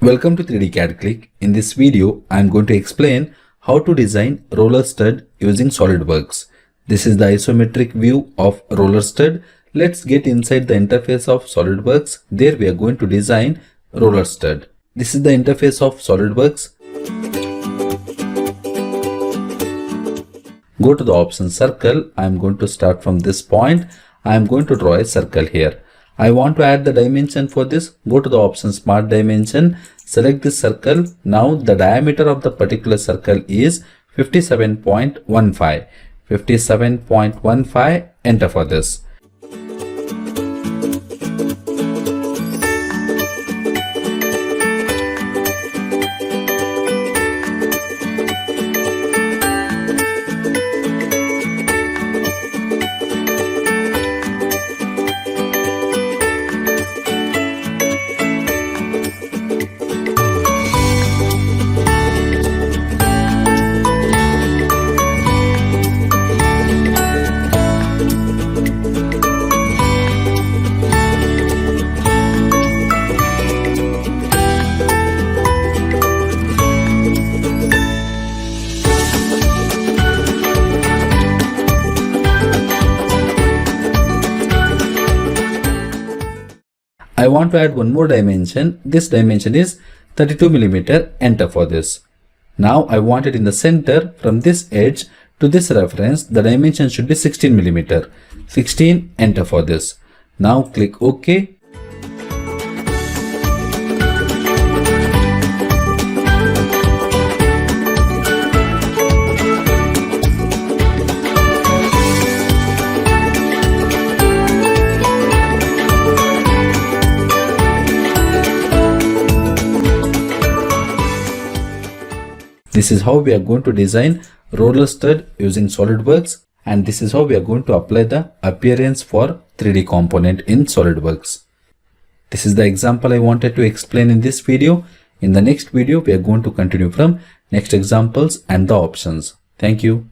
Welcome to 3D CAD Click. In this video, I am going to explain how to design roller stud using SolidWorks. This is the isometric view of roller stud. Let's get inside the interface of SolidWorks. There we are going to design roller stud. This is the interface of SolidWorks. Go to the option circle. I am going to start from this point. I am going to draw a circle here. I want to add the dimension for this. Go to the option smart dimension, select this circle. Now the diameter of the particular circle is 57.15. 57.15, enter for this. I want to add one more dimension. This dimension is 32 mm. Enter for this. Now I want it in the center. From this edge to this reference, the dimension should be 16 mm. 16, enter for this. Now click OK. This is how we are going to design roller stud using SolidWorks, and this is how we are going to apply the appearance for 3D component in SolidWorks. This is the example I wanted to explain in this video. In the next video, we are going to continue from next examples and the options. Thank you.